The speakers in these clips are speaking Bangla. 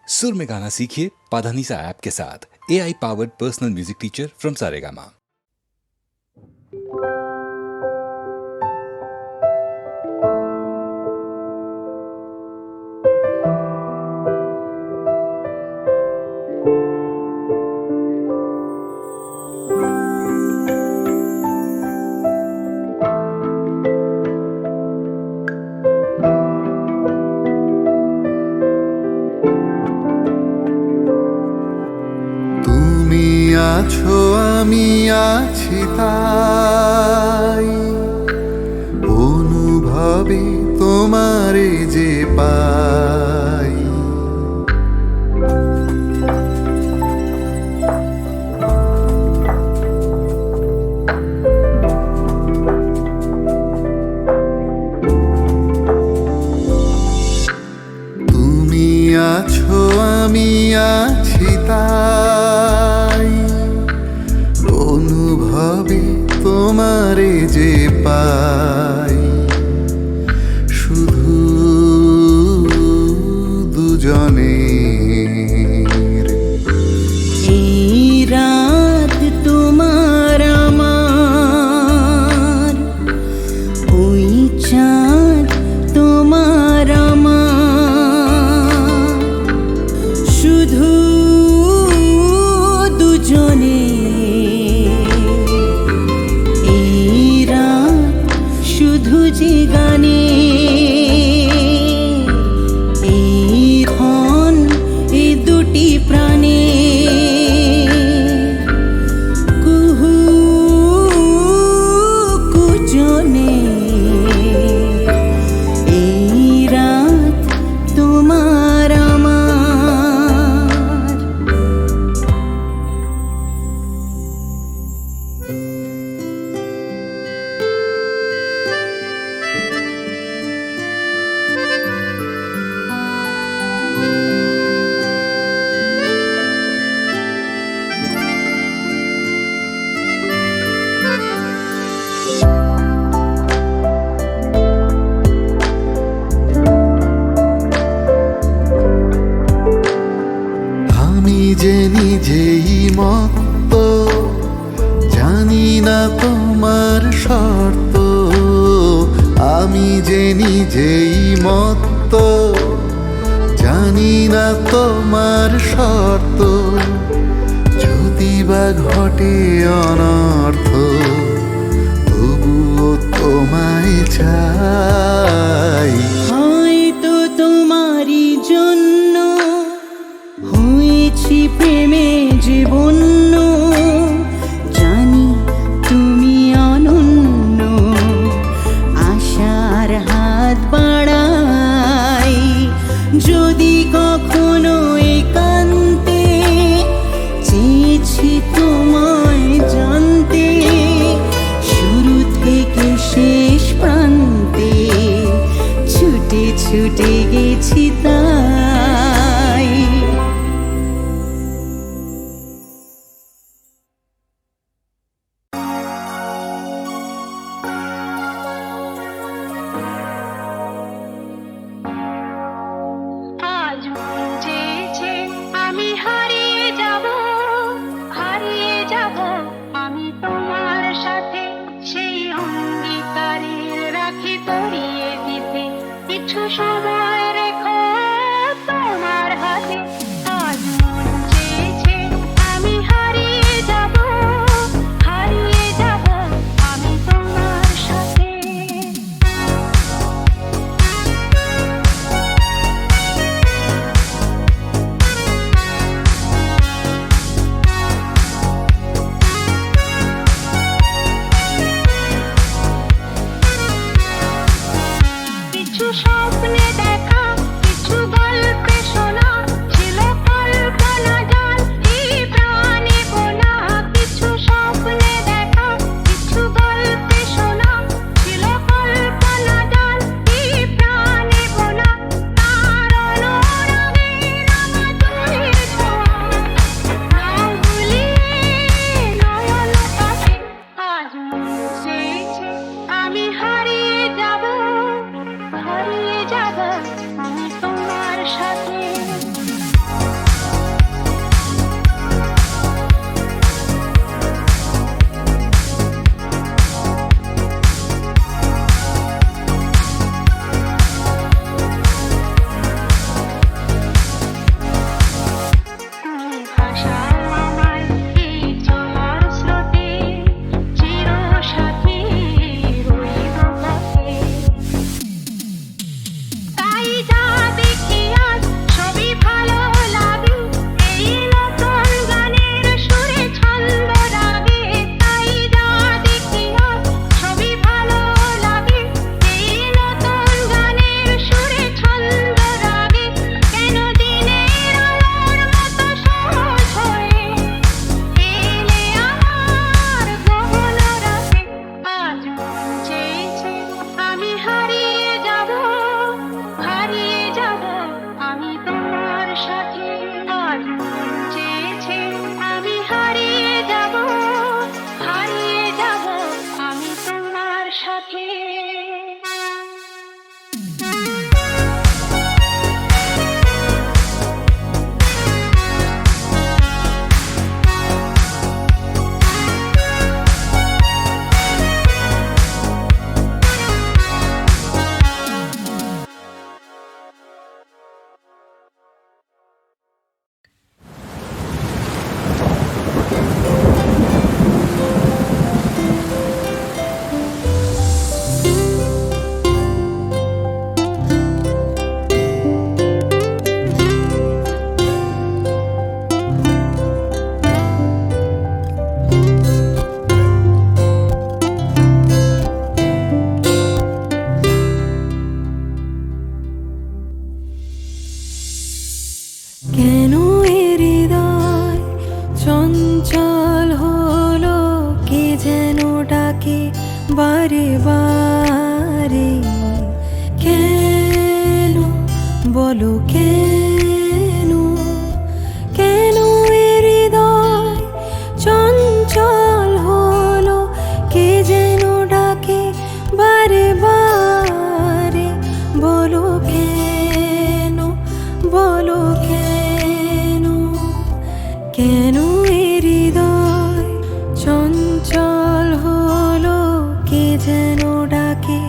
सुर में गाना सीखिए पाधानीसा ऐप के साथ। AI powered personal music teacher from Saregama. আছো আমি আছি তাই অনুভবে তোমারে যে পাই। তুমি আছো আমি আছি তাই অনুভবে তোমারে যে পাই। শুধু দুজনের এই রাত তোমার আমার, ওই চাঁদ তোমার আমার, শুধু দুজনে শুধু যে গানে এই ক্ষণ এই দুটি প্রাণে কুহু কুজনে এই রাত তোমার আমার। আমি যে নিজেই মত্ত, জানি না তোমার শর্ত। আমি যে নিজেই মত্ত, জানি না তোমার শর্ত। যদি বা ঘটে অনর্থ, তবুও তোমায় চাই। হয়তো তোমারই জন্য হয়েছি প্রেমে জীবন, জানি তুমি অনন্য। আশার হাত বাড়াই, যদি কখনো একান্তে চেয়েছি তোমায় জানতে। শুরু থেকে শেষ প্রান্তে ছুটে ছুটে গেছি তাই। আজ বুঝেছে কেন এ হৃদয় চঞ্চল হলো, কে যেন ডাকে বারে বারে। কেন বলো কেন, কেন এ হৃদয় চঞ্চল হলো, কে যেন ডাকে বারে বারে। বলো কেন, বলো কেন, কেন এ হৃদয় চঞ্চল হলো, কে যেন ডাকে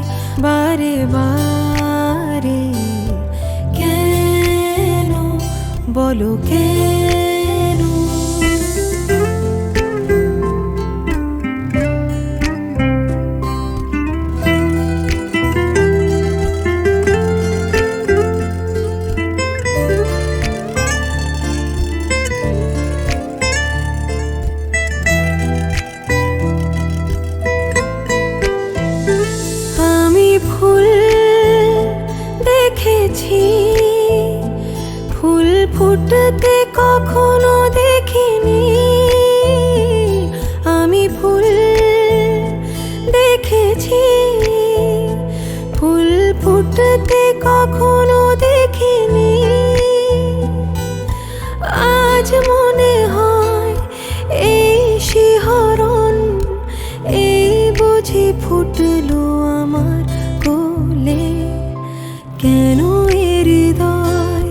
বারে বারে। কেন বলো কেন। আমি ফুল দেখেছি, ফুল ফুটতে কখনো দেখিনি। আমি ফুল দেখেছি, ফুল ফুটতে কখনো দেখিনি। আজ মনে হয় এই শিহরণ, এই বুঝি ফুটলো আমার কোলে। কেন এ হৃদয়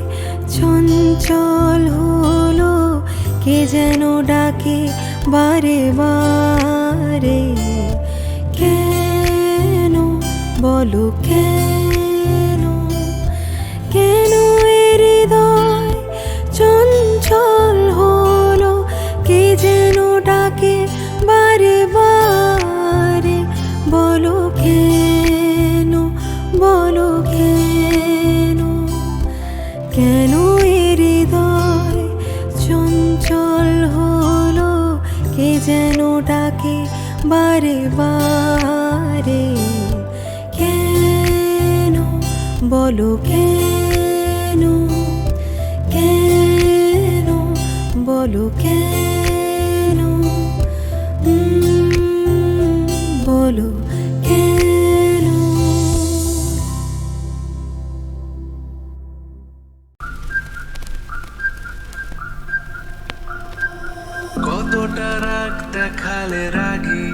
চঞ্চল হলো, কে যেন ডাকে বারে বারে। কেন বলো কেন, কেন এ হৃদয় চঞ্চল হলো, কে যেন ডাকে বারে বারে। বলো কেন, বলো কেন, কেন এ হৃদয় চঞ্চল হলো, কে যেন ডাকে বারে বারে। কেন বলো কেন, কেন বলো কেন, বলো কেন। কতটা রাগ দেখালে রাগি,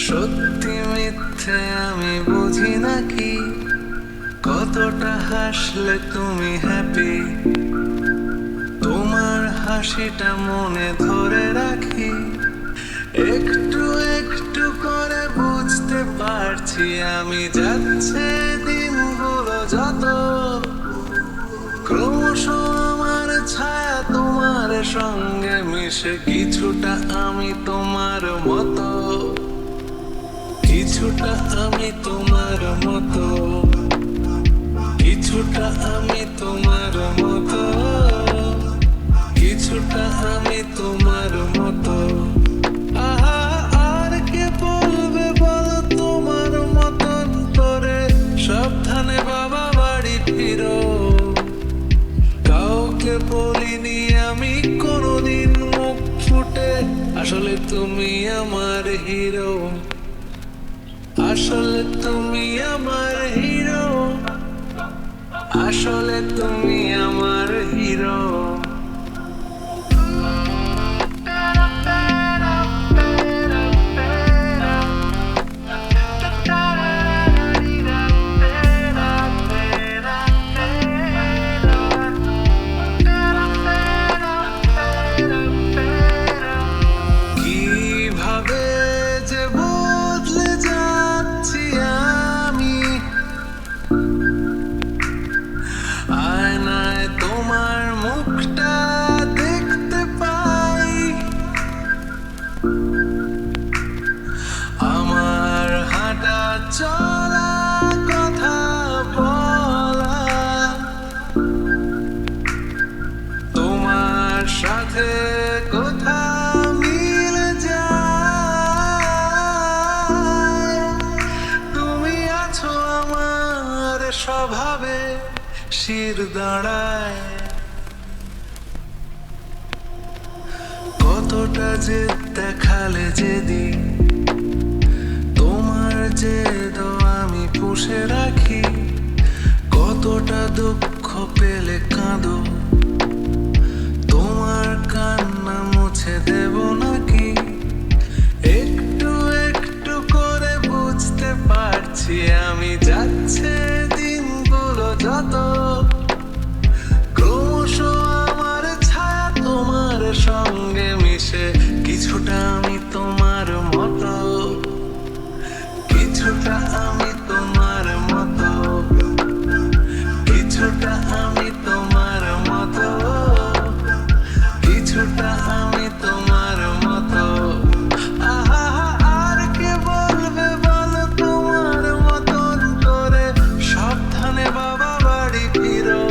সত্যি মিথ্যে আমি বুঝি নাকি। কতটা হাসলে তুমি হ্যাপি, তোমার হাসিটা মনে ধরে রাখি। একটু একটু করে বুঝতে পারছি আমি, যাচ্ছে দিনগুলো যত, ক্রমশ আমার ছায়া তোমার সঙ্গে মিশে। কিছুটা আমি তোমার মতো, কিছুটা আমি তোমার মতো, কিছুটা আমি তোমার মতো, কিছুটা আমি তোমার মতো। আহা, আর কে বলবে বলো তোমার মতন করে, সাবধানে বাবা বাড়ি ফিরো। কাউকে বলিনি আমি কোনোদিন মুখ ফুটে, আসলে তুমি আমার হিরো, আসলে তুমি আমার হিরো, আসলে তুমি আমার হিরো। কিভাবে যে বদলে যাচ্ছি আমি, আয়নায় তোমার মুখটা দেখতে পাই। আমার হাঁটা চলা কথা বলা, তোমার সাথে কোথাও মিল যায়। তুমি আছো আমার স্বভাবে শির দাঁড়ায়, কতটা যে দেখালে যেদিন তোমার যে আমি পুষে রাখি, কতটা দুঃখ পেলে কাঁদো, তোমার কান্না মুছে দেব নাকি? একটু একটু করে বুঝতে পারছি আমি, যাচ্ছে দিনগুলো যত, ক্রমশ আমার ছায়া তোমার সঙ্গে মিশে, কিছুটা আমি তোমার মতো, কিছুটা আমি তোমার মতো, কিছুটা আমি তোমার মতো, কিছুটা আমি তোমার মতো। আহা, আর কে বলবে বলো তোমার মতন করে, সাবধানে বাবা বাড়ি ফিরো।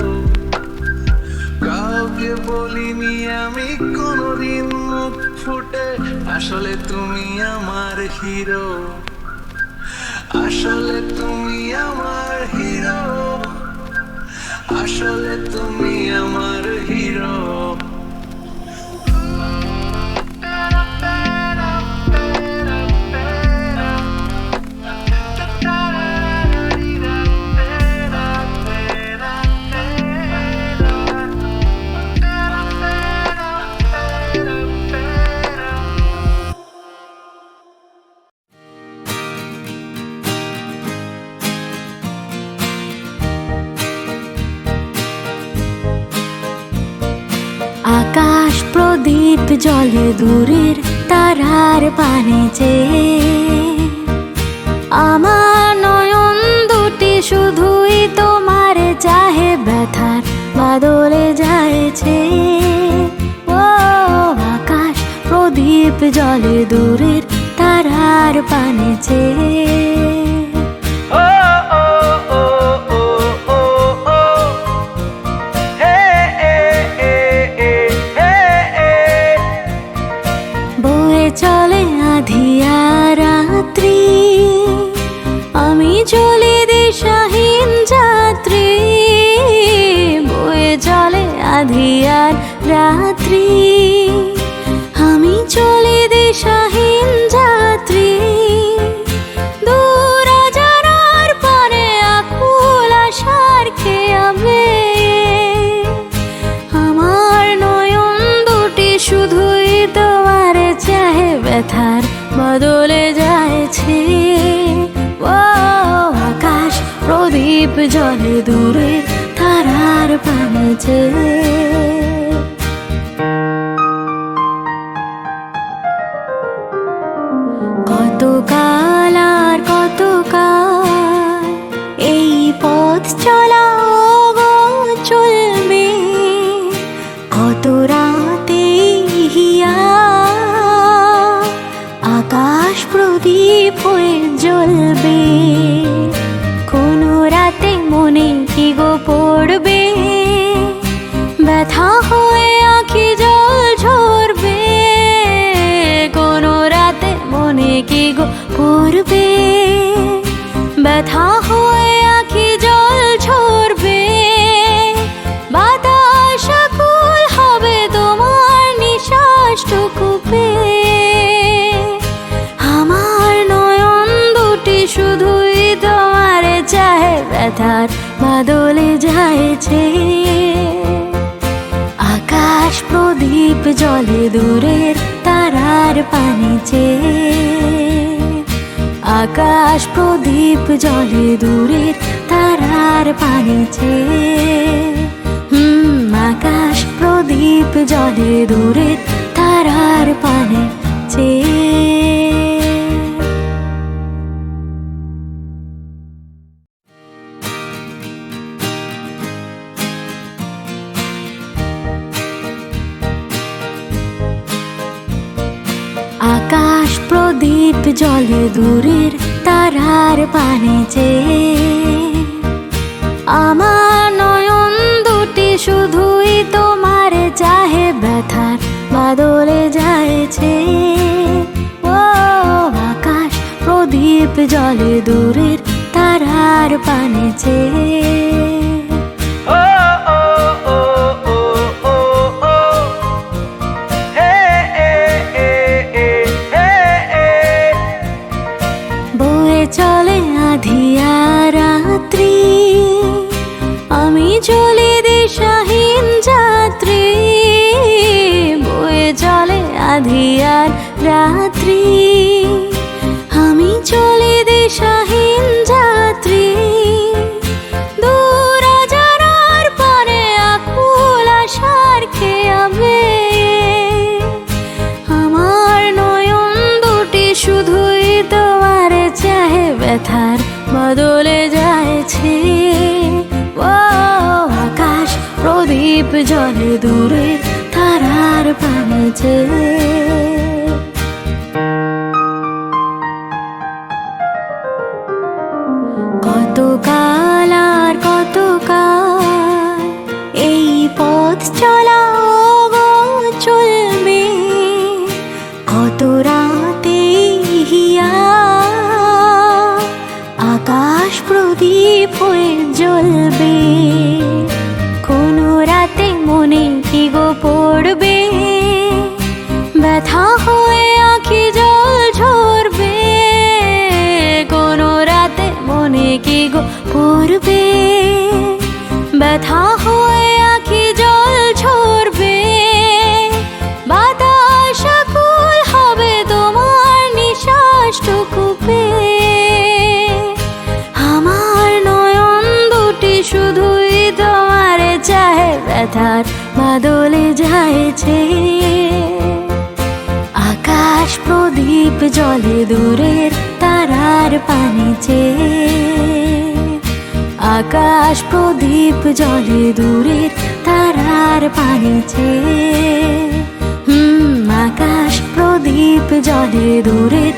কাউকে বলিনি আমি কোনোদিন মুখ ফুটে, আসলে তুমি আমার হিরো, আসলে তুমি আমার হিরো, আসলে তুমি আমার হিরো। আকাশ প্রদীপ জ্বলে দূরের তারার পানে চেয়ে, আমার নয়ন দুটি শুধুই তোমার চাহে, ব্যথার বাদলে যায়ছে। ও আকাশ প্রদীপ জ্বলে দূরের তারার পানে চেয়ে। চলে আধিয়া রাত্রি, আমি চলি দিশাহীন যাত্রী, বয়ে চলে আধিয়ার রাত্রি, আমি চলি দিশাহীন যাত্রী। দূর জানার পরে আকুল আশার খেয়াবে, আমার নয়ন দুটি শুধুই তোমার চাহে, ব্যথার বদলে যায়ছে। ও আকাশ প্রদীপ জ্বলে দূরে তারার পানে চেয়ে। কতকাল আর কতকাল এই পথ চলা গো চলবে, কত রাতে হিয়া আকাশ প্রদীপ হয়ে জ্বলবে। কোনো রাতে মনে কি গো পড়বে, ব্যথা হয়ে আঁখি জল ঝরবে। কোনো রাতে মনে কি গো পড়বে, ব্যথা হয়ে আঁখি জল ঝরবে। বাতাস আকুল হবে তোমার নিঃশ্বাসটুকু পেয়ে, আমার নয়ন দুটি শুধুই তোমার চাহে, ব্যথার বাদলে যায়ছে। আকাশ প্রদীপ জ্বলে দূরের তারার পানে চেয়ে, আকাশ প্রদীপ জ্বলে দূরের তারার পানে চেয়ে। আকাশ প্রদীপ জ্বলে দূরের তারার পানে চেয়ে। আকাশ প্রদীপ জ্বলে দূরের তারার পানে চেয়ে, আমার নয়ন দুটি শুধুই তোমার চাহে, ব্যথার বাদলে যায়ছে। ও আকাশ প্রদীপ জ্বলে দূরের তারার পানে চেয়ে। আধিয়ার রাত্রি আমি চলি দিশাহীন যাত্রী দূর জানার পানে আকুল আশার খেয়াবে আমার নয়ন দুটি শুধুই তোমারে চাহে ব্যথার বদলে যায়ছে ও আকাশ প্রদীপ জলে দূরে তারার পানেছে কত কাল আর কত কাল এই পথ চলা গো চলবে কত রাতে হিয়া আকাশ প্রদীপ হয়ে জ্বলবে কোনো রাতে মনে কি গো পড়বে ব্যথা হয়ে আঁখি জল ঝরবে কোনো রাতে মনে কি গো পড়বে ব্যথা হয়ে আঁখি জল ঝরবে বাতাস আকুল হবে তোমার নিঃশ্বাসটুকু পেয়ে আমার নয়ন দুটি শুধুই তোমারে চাহে ব্যথার বাদলে যায়ছে আকাশ প্রদীপ জলে দূরের তারার পানিছে আকাশ প্রদীপ জলে দূরের তারার পানিছে আকাশ প্রদীপ জলে দূরের